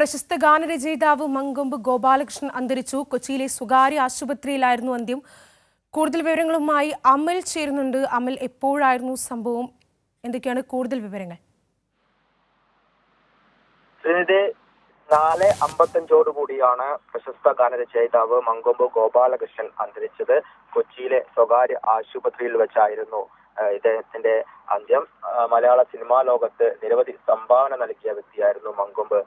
പ്രശസ്ത ഗാനരചയിതാവ് മങ്കൊമ്പ് ഗോപാലകൃഷ്ണൻ അന്തരിച്ചു. കൊച്ചിയിലെ സ്വകാര്യ ആശുപത്രിയിലായിരുന്നു അന്ത്യം. കൂടുതൽ വിവരങ്ങളുമായി അമൽ ചേരുന്നുണ്ട്. അമൽ, എപ്പോഴായിരുന്നു സംഭവം? എന്തൊക്കെയാണ് കൂടുതൽ വിവരങ്ങൾ? 4:55 പ്രശസ്ത ഗാനരചയിതാവ് മങ്കൊമ്പ് ഗോപാലകൃഷ്ണൻ അന്തരിച്ചത്. കൊച്ചിയിലെ സ്വകാര്യ ആശുപത്രിയിൽ വെച്ചായിരുന്നു ഇദ്ദേഹത്തിന്റെ അന്ത്യം. മലയാള സിനിമാ ലോകത്ത് നിരവധി സംഭാവന നൽകിയ വ്യക്തിയായിരുന്നു മങ്കൊമ്പ്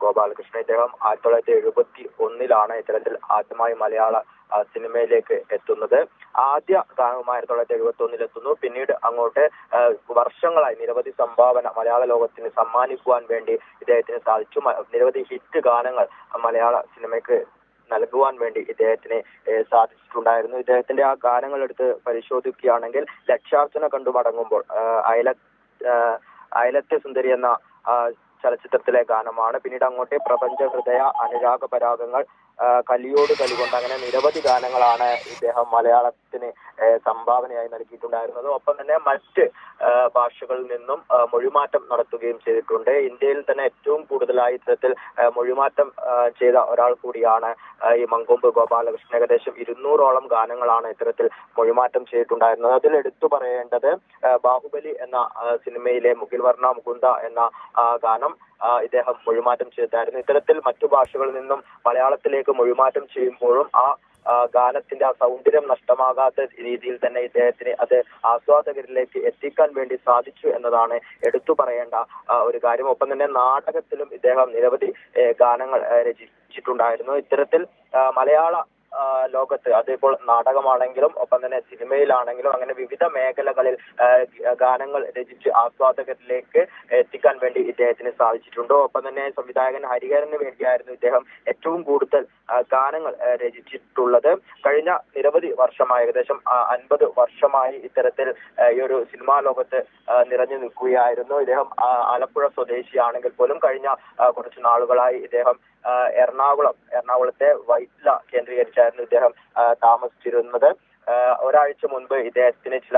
ഗോപാലകൃഷ്ണൻ. ഇദ്ദേഹം 1971 ഇത്തരത്തിൽ ആദ്യമായി മലയാള സിനിമയിലേക്ക് എത്തുന്നത്. ആദ്യ ഗാനവുമായി 1971 എത്തുന്നു. പിന്നീട് അങ്ങോട്ട് വർഷങ്ങളായി നിരവധി സംഭാവന മലയാള ലോകത്തിന് സമ്മാനിക്കുവാൻ വേണ്ടി ഇദ്ദേഹത്തിന് സാധിച്ചു. നിരവധി ഹിറ്റ് ഗാനങ്ങൾ മലയാള സിനിമയ്ക്ക് നൽകുവാൻ വേണ്ടി ഇദ്ദേഹത്തിന് സാധിച്ചിട്ടുണ്ടായിരുന്നു. ഇദ്ദേഹത്തിന്റെ ആ ഗാനങ്ങൾ എടുത്ത് പരിശോധിക്കുകയാണെങ്കിൽ ലക്ഷാർച്ചന കണ്ടു മടങ്ങുമ്പോൾ അയലത്തെ സുന്ദരി എന്ന ചലച്ചിത്രത്തിലെ ഗാനമാണ്. പിന്നീട് അങ്ങോട്ട് പ്രപഞ്ച ഹൃദയ, അനുരാഗ പരാഗങ്ങൾ, കലിയോട് കലികൊണ്ട്, അങ്ങനെ നിരവധി ഗാനങ്ങളാണ് ഇദ്ദേഹം മലയാളത്തിന് സംഭാവനയായി നൽകിയിട്ടുണ്ടായിരുന്നത്. ഒപ്പം തന്നെ മറ്റ് ഭാഷകളിൽ നിന്നും മൊഴിമാറ്റം നടത്തുകയും ചെയ്തിട്ടുണ്ട്. ഇന്ത്യയിൽ തന്നെ ഏറ്റവും കൂടുതലായി ഇത്തരത്തിൽ മൊഴിമാറ്റം ചെയ്ത ഒരാൾ കൂടിയാണ് ഈ മങ്കൊമ്പ് ഗോപാലകൃഷ്ണൻ. ഏകദേശം 200ഓളം ഗാനങ്ങളാണ് ഇത്തരത്തിൽ മൊഴിമാറ്റം ചെയ്തിട്ടുണ്ടായിരുന്നത്. അതിൽ എടുത്തു പറയേണ്ടത് ബാഹുബലി എന്ന സിനിമയിലെ മുകിൽ വർണ്ണ മുകുന്ദ എന്ന ഗാനം ഇദ്ദേഹം മൊഴിമാറ്റം ചെയ്തായിരുന്നു. ഇത്തരത്തിൽ മറ്റു ഭാഷകളിൽ നിന്നും മലയാളത്തിലേക്ക് മൊഴിമാറ്റം ചെയ്യുമ്പോഴും ആ ഗാനത്തിന്റെ ആ സൗന്ദര്യം നഷ്ടമാകാത്ത രീതിയിൽ തന്നെ ഇദ്ദേഹത്തിന് അത് ആസ്വാദകരിലേക്ക് എത്തിക്കാൻ വേണ്ടി സാധിച്ചു എന്നതാണ് എടുത്തു പറയേണ്ട ഒരു കാര്യം. ഒപ്പം തന്നെ നാടകത്തിലും ഇദ്ദേഹം നിരവധി ഗാനങ്ങൾ രചിച്ചിട്ടുണ്ടായിരുന്നു. ഇത്തരത്തിൽ മലയാള ലോകത്ത് അതിപ്പോൾ നാടകമാണെങ്കിലും ഒപ്പം തന്നെ സിനിമയിലാണെങ്കിലും അങ്ങനെ വിവിധ മേഖലകളിൽ ഗാനങ്ങൾ രചിച്ച് ആസ്വാദകരിലേക്ക് എത്തിക്കാൻ വേണ്ടി ഇദ്ദേഹത്തിന് സാധിച്ചിട്ടുണ്ട്. ഒപ്പം തന്നെ സംവിധായകൻ ഹരിഹരന് വേണ്ടിയായിരുന്നു ഇദ്ദേഹം ഏറ്റവും കൂടുതൽ ഗാനങ്ങൾ രചിച്ചിട്ടുള്ളത്. കഴിഞ്ഞ നിരവധി വർഷമായി, ഏകദേശം 50 വർഷമായി ഇത്തരത്തിൽ ഈ ഒരു സിനിമാ ലോകത്ത് നിറഞ്ഞു നിൽക്കുകയായിരുന്നു. ഇദ്ദേഹം ആലപ്പുഴ സ്വദേശിയാണെങ്കിൽ പോലും കഴിഞ്ഞ കുറച്ച് നാളുകളായി ഇദ്ദേഹം എറണാകുളത്തെ വൈറ്റ്ല കേന്ദ്രീകരിച്ചായിരുന്നു ഇദ്ദേഹം താമസിച്ചിരുന്നത്. ഒരാഴ്ച മുൻപ് ഇദ്ദേഹത്തിന് ചില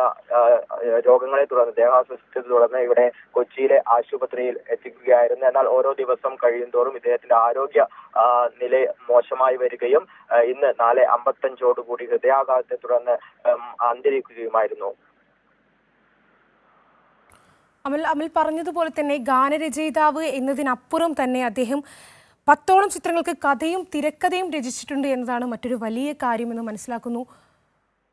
രോഗങ്ങളെ തുടർന്ന്, ദേഹാസ്വസ്ഥത്തെ തുടർന്ന് ഇവിടെ കൊച്ചിയിലെ ആശുപത്രിയിൽ എത്തിക്കുകയായിരുന്നു. എന്നാൽ ഓരോ ദിവസം കഴിയുന്തോറും ഇദ്ദേഹത്തിന്റെ ആരോഗ്യ നില മോശമായി വരികയും ഇന്ന് 4:55 ഹൃദയാഘാതത്തെ തുടർന്ന് അന്തരിക്കുകയുമായിരുന്നു. അമൽ പറഞ്ഞതുപോലെ തന്നെ ഗാനരചയിതാവ് എന്നതിനപ്പുറം തന്നെ അദ്ദേഹം 10ഓളം ചിത്രങ്ങൾക്ക് കഥയും തിരക്കഥയും രചിച്ചിട്ടുണ്ട് എന്നതാണ് മറ്റൊരു വലിയ കാര്യമെന്ന് മനസ്സിലാക്കുന്നു.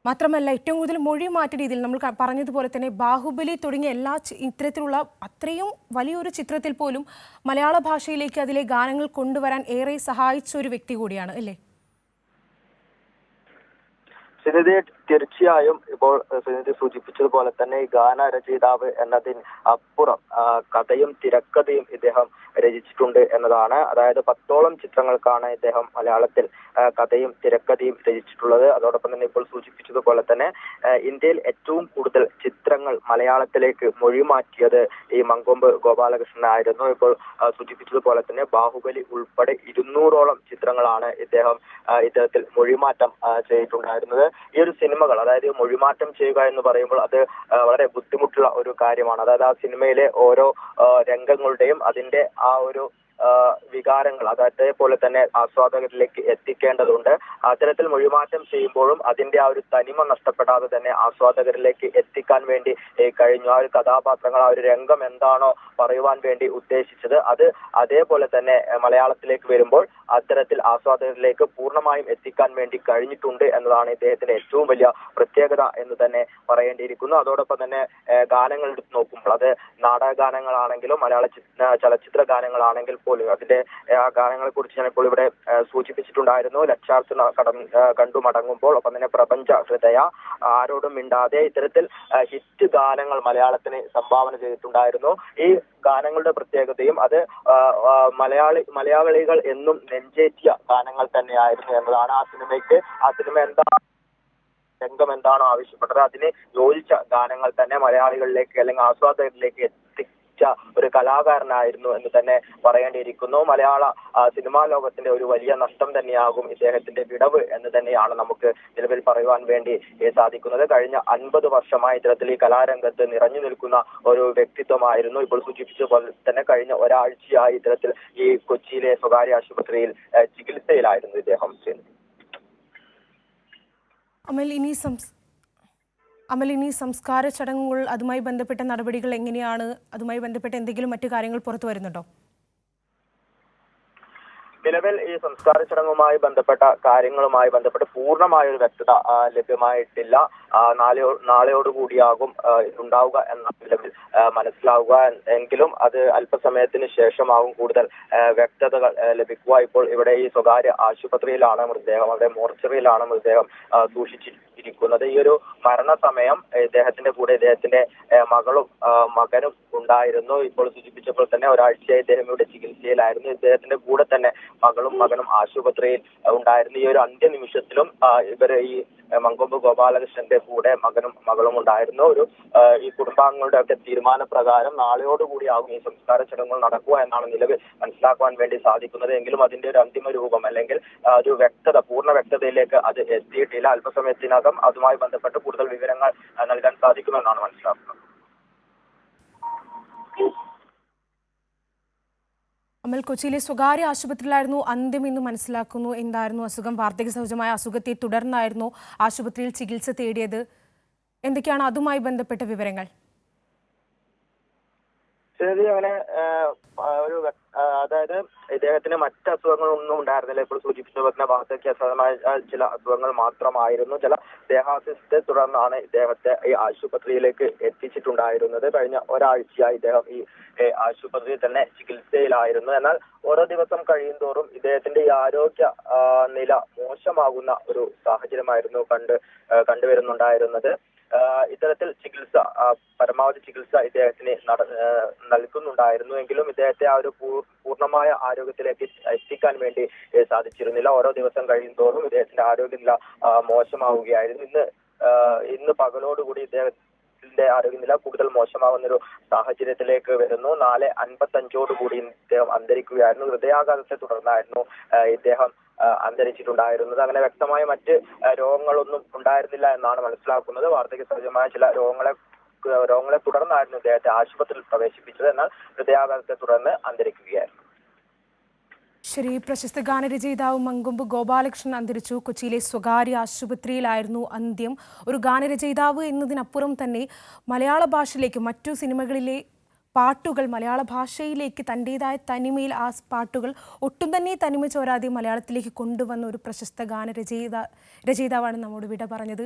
മാത്രമല്ല, ഏറ്റവും കൂടുതൽ മൊഴി മാറ്റിയ രീതിയിൽ നമ്മൾ പറഞ്ഞതുപോലെ തന്നെ ബാഹുബലി തുടങ്ങിയ എല്ലാ ഇത്തരത്തിലുള്ള അത്രയും വലിയൊരു ചിത്രത്തിൽ പോലും മലയാള ഭാഷയിലേക്ക് അതിലെ ഗാനങ്ങൾ കൊണ്ടുവരാൻ ഏറെ സഹായിച്ച ഒരു വ്യക്തി കൂടിയാണ്, അല്ലേ? സുനിധി, തീർച്ചയായും ഇപ്പോൾ സുനിധി സൂചിപ്പിച്ചതുപോലെ തന്നെ ഈ ഗാനരചയിതാവ് എന്നതിന് അപ്പുറം കഥയും തിരക്കഥയും ഇദ്ദേഹം രചിച്ചിട്ടുണ്ട് എന്നതാണ്. അതായത് 10ഓളം ചിത്രങ്ങൾക്കാണ് ഇദ്ദേഹം മലയാളത്തിൽ കഥയും തിരക്കഥയും രചിച്ചിട്ടുള്ളത്. അതോടൊപ്പം തന്നെ ഇപ്പോൾ സൂചിപ്പിച്ചതുപോലെ തന്നെ ഇന്ത്യയിൽ ഏറ്റവും കൂടുതൽ ചിത്രങ്ങൾ മലയാളത്തിലേക്ക് മൊഴിമാറ്റിയത് ഈ മങ്കൊമ്പ് ഗോപാലകൃഷ്ണനായിരുന്നു. ഇപ്പോൾ സൂചിപ്പിച്ചതുപോലെ തന്നെ ബാഹുബലി ഉൾപ്പെടെ 200ഓളം ചിത്രങ്ങളാണ് ഇദ്ദേഹം ഇത്തരത്തിൽ മൊഴിമാറ്റം ചെയ്തിട്ടുണ്ടായിരുന്നത്. ഈ ഒരു സിനിമകൾ, അതായത് മൊഴിമാറ്റം ചെയ്യുക എന്ന് പറയുമ്പോൾ അത് വളരെ ബുദ്ധിമുട്ടുള്ള ഒരു കാര്യമാണ്. അതായത് ആ സിനിമയിലെ ഓരോ രംഗങ്ങളുടെയും അതിന്റെ ആ ഒരു വികാരങ്ങൾ അതേപോലെ തന്നെ ആസ്വാദകരിലേക്ക് എത്തിക്കേണ്ടതുണ്ട്. അത്തരത്തിൽ മൊഴിമാറ്റം ചെയ്യുമ്പോഴും അതിന്റെ ആ ഒരു തനിമ നഷ്ടപ്പെടാതെ തന്നെ ആസ്വാദകരിലേക്ക് എത്തിക്കാൻ വേണ്ടി കഴിഞ്ഞു. ആ ഒരു കഥാപാത്രങ്ങൾ, ആ ഒരു രംഗം എന്താണോ പറയുവാൻ വേണ്ടി ഉദ്ദേശിച്ചത് അത് അതേപോലെ തന്നെ മലയാളത്തിലേക്ക് വരുമ്പോൾ അത്തരത്തിൽ ആസ്വാദകരിലേക്ക് പൂർണ്ണമായും എത്തിക്കാൻ വേണ്ടി കഴിഞ്ഞിട്ടുണ്ട് എന്നതാണ് ഇദ്ദേഹത്തിന്റെ ഏറ്റവും വലിയ പ്രത്യേകത എന്ന് തന്നെ പറയേണ്ടിയിരിക്കുന്നു. അതോടൊപ്പം തന്നെ ഗാനങ്ങൾ എടുത്ത് നോക്കുമ്പോൾ അത് നാടക ഗാനങ്ങളാണെങ്കിലും മലയാള ചലച്ചിത്ര ഗാനങ്ങളാണെങ്കിൽ പോലും അതിന്റെ ഗാനങ്ങളെ കുറിച്ച് ഞാനിപ്പോൾ ഇവിടെ സൂചിപ്പിച്ചിട്ടുണ്ടായിരുന്നു. ലക്ഷാർച്ചന കണ്ടു മടങ്ങുമ്പോൾ, ഒപ്പം തന്നെ പ്രപഞ്ച ഹൃദയ, ആരോടും മിണ്ടാതെ, ഇത്തരത്തിൽ ഹിറ്റ് ഗാനങ്ങൾ മലയാളത്തിന് സംഭാവന ചെയ്തിട്ടുണ്ടായിരുന്നു. ഈ ഗാനങ്ങളുടെ പ്രത്യേകതയും അത് മലയാളികൾ എന്നും നെഞ്ചേറ്റിയ ഗാനങ്ങൾ തന്നെയായിരുന്നു എന്നതാണ്. ആ സിനിമ രംഗം എന്താണോ ആവശ്യപ്പെട്ടത് അതിന് യോജിച്ച ഗാനങ്ങൾ തന്നെ മലയാളികളിലേക്ക് അല്ലെങ്കിൽ ആസ്വാദകരിലേക്ക് ഒരു കലാകാരനായിരുന്നു എന്ന് തന്നെ പറയേണ്ടിയിരിക്കുന്നു. മലയാള സിനിമാ ലോകത്തിന്റെ ഒരു വലിയ നഷ്ടം തന്നെയാകും ഇദ്ദേഹത്തിന്റെ വിടവ് എന്ന് തന്നെയാണ് നമുക്ക് നിലവിൽ പറയുവാൻ വേണ്ടി സാധിക്കുന്നത്. കഴിഞ്ഞ 50 വർഷമായി ഇത്തരത്തിൽ ഈ കലാരംഗത്ത് നിറഞ്ഞു നിൽക്കുന്ന ഒരു വ്യക്തിത്വമായിരുന്നു. ഇപ്പോൾ സൂചിപ്പിച്ച പോലെ തന്നെ കഴിഞ്ഞ ഒരാഴ്ചയായി ഇത്തരത്തിൽ ഈ കൊച്ചിയിലെ സ്വകാര്യ ആശുപത്രിയിൽ ചികിത്സയിലായിരുന്നു ഇദ്ദേഹം. അമൽ, ഇനി സംസ്കാര ചടങ്ങുകൾ, അതുമായി ബന്ധപ്പെട്ട നടപടികൾ എങ്ങനെയാണ്? അതുമായി ബന്ധപ്പെട്ട എന്തെങ്കിലും മറ്റു കാര്യങ്ങൾ പുറത്തു വരുന്നുണ്ടോ? നിലവിൽ ഈ സംസ്കാര ചടങ്ങുമായി ബന്ധപ്പെട്ട കാര്യങ്ങളുമായി ബന്ധപ്പെട്ട് പൂർണ്ണമായ ഒരു വ്യക്തത ലഭ്യമായിട്ടില്ല. നാളെയോടുകൂടിയാകും ഉണ്ടാവുക എന്ന നിലവിൽ മനസ്സിലാവുക. എങ്കിലും അത് അല്പസമയത്തിന് ശേഷമാകും കൂടുതൽ വ്യക്തതകൾ ലഭിക്കുക. ഇപ്പോൾ ഇവിടെ ഈ സ്വകാര്യ ആശുപത്രിയിലാണ് മൃതദേഹം, അവിടെ മോർച്ചറിയിലാണ് മൃതദേഹം സൂക്ഷിച്ചിരിക്കുന്നത്. ഈ ഒരു മരണസമയം ഇദ്ദേഹത്തിന്റെ കൂടെ ഇദ്ദേഹത്തിന്റെ മകളും മകനും ഉണ്ടായിരുന്നു. ഇപ്പോൾ സൂചിപ്പിച്ചപ്പോൾ തന്നെ ഒരാഴ്ചയായി ഇദ്ദേഹം ഇവിടെ ചികിത്സയിലായിരുന്നു. ഇദ്ദേഹത്തിന്റെ കൂടെ തന്നെ മകനും ആശുപത്രിയിൽ ഉണ്ടായിരുന്നു. ഈ ഒരു അന്ത്യനിമിഷത്തിലും ഇവര് ഈ മങ്കൊമ്പ് ഗോപാലകൃഷ്ണന്റെ കൂടെ മകളും ഉണ്ടായിരുന്നു. ഈ കുടുംബാംഗങ്ങളുടെ ഒക്കെ തീരുമാനപ്രകാരം നാളെയോടുകൂടിയാകും ഈ സംസ്കാര ചടങ്ങുകൾ നടക്കുക എന്നാണ് നിലവിൽ മനസ്സിലാക്കുവാൻ വേണ്ടി സാധിക്കുന്നത്. എങ്കിലും അതിന്റെ ഒരു അന്തിമ രൂപം അല്ലെങ്കിൽ ഒരു പൂർണ്ണ വ്യക്തതയിലേക്ക് അത് എത്തിയിട്ടില്ല. അല്പസമയത്തിനകം അതുമായി ബന്ധപ്പെട്ട് കൂടുതൽ വിവരങ്ങൾ നൽകാൻ സാധിക്കുമെന്നാണ് മനസ്സിലാക്കുന്നത്. അമൽ, കൊച്ചിയിലെ സ്വകാര്യ ആശുപത്രിയിലായിരുന്നു അന്ത്യം എന്ന് മനസ്സിലാക്കുന്നു. എന്തായിരുന്നു അസുഖം? വാർദ്ധക്യ സഹജമായ അസുഖത്തെ തുടർന്നായിരുന്നു ആശുപത്രിയിൽ ചികിത്സ തേടിയത്. എന്തൊക്കെയാണ് അതുമായി ബന്ധപ്പെട്ട വിവരങ്ങൾ? ശരി, അങ്ങനെ അതായത് ഇദ്ദേഹത്തിന് മറ്റ് അസുഖങ്ങളൊന്നും ഉണ്ടായിരുന്നില്ല. ഇപ്പോൾ സൂചിപ്പിച്ച പോലെ വാർദ്ധക്യ സഹജമായ ചില അസുഖങ്ങൾ മാത്രമായിരുന്നു. ചില ദേഹാസ്വസ്ഥത്തെ തുടർന്നാണ് ഇദ്ദേഹത്തെ ഈ ആശുപത്രിയിലേക്ക് എത്തിച്ചിട്ടുണ്ടായിരുന്നത്. കഴിഞ്ഞ ഒരാഴ്ചയായി ഇദ്ദേഹം ഈ ആശുപത്രിയിൽ തന്നെ ചികിത്സയിലായിരുന്നു. എന്നാൽ ഓരോ ദിവസം കഴിയുന്തോറും ഇദ്ദേഹത്തിന്റെ ഈ ആരോഗ്യ നില മോശമാകുന്ന ഒരു സാഹചര്യമായിരുന്നു കണ്ടുവരുന്നുണ്ടായിരുന്നത്. ഇത്തരത്തിൽ പരമാവധി ചികിത്സ ഇദ്ദേഹത്തിന് നൽകുന്നുണ്ടായിരുന്നു. എങ്കിലും ഇദ്ദേഹത്തെ ആ ഒരു പൂർണ്ണമായ ആരോഗ്യത്തിലേക്ക് എത്തിക്കാൻ വേണ്ടി സാധിച്ചിരുന്നില്ല. ഓരോ ദിവസം കഴിയുന്തോറും ഇദ്ദേഹത്തിന്റെ ആരോഗ്യനില മോശമാവുകയായിരുന്നു. ഇന്ന് പകലോടുകൂടി ഇദ്ദേഹത്തിന്റെ ആരോഗ്യനില കൂടുതൽ മോശമാകുന്നൊരു സാഹചര്യത്തിലേക്ക് വരുന്നു. 4:55 ഇദ്ദേഹം അന്തരിക്കുകയായിരുന്നു. ഹൃദയാഘാതത്തെ തുടർന്നായിരുന്നു ഇദ്ദേഹം അന്തരിച്ചിട്ടുണ്ടായിരുന്നത്. അങ്ങനെ വ്യക്തമായ മറ്റ് രോഗങ്ങളൊന്നും ഉണ്ടായിരുന്നില്ല എന്നാണ് മനസ്സിലാക്കുന്നത്. വാർദ്ധക്യ സഹജമായ ചില രോഗങ്ങളെ തുടർന്നായിരുന്നു ഇദ്ദേഹത്തെ ആശുപത്രിയിൽ പ്രവേശിപ്പിച്ചത്. എന്നാൽ ഹൃദയാഘാതത്തെ തുടർന്ന് അന്തരിക്കുകയായിരുന്നു. ശരി, പ്രശസ്ത ഗാനരചയിതാവ് മങ്കൊമ്പ് ഗോപാലകൃഷ്ണൻ അന്തരിച്ചു. കൊച്ചിയിലെ സ്വകാര്യ ആശുപത്രിയിലായിരുന്നു അന്ത്യം. ഒരു ഗാനരചയിതാവ് എന്നതിനപ്പുറം തന്നെ മലയാള ഭാഷയിലേക്ക്, മറ്റു സിനിമകളിലെ പാട്ടുകൾ മലയാള ഭാഷയിലേക്ക് തൻ്റെതായ തനിമയിൽ ആ പാട്ടുകൾ ഒട്ടും തന്നെ തനിമ ചോരാതെ മലയാളത്തിലേക്ക് കൊണ്ടുവന്ന ഒരു പ്രശസ്ത രചയിതാവാണ് നമ്മോട് വിട പറഞ്ഞത്.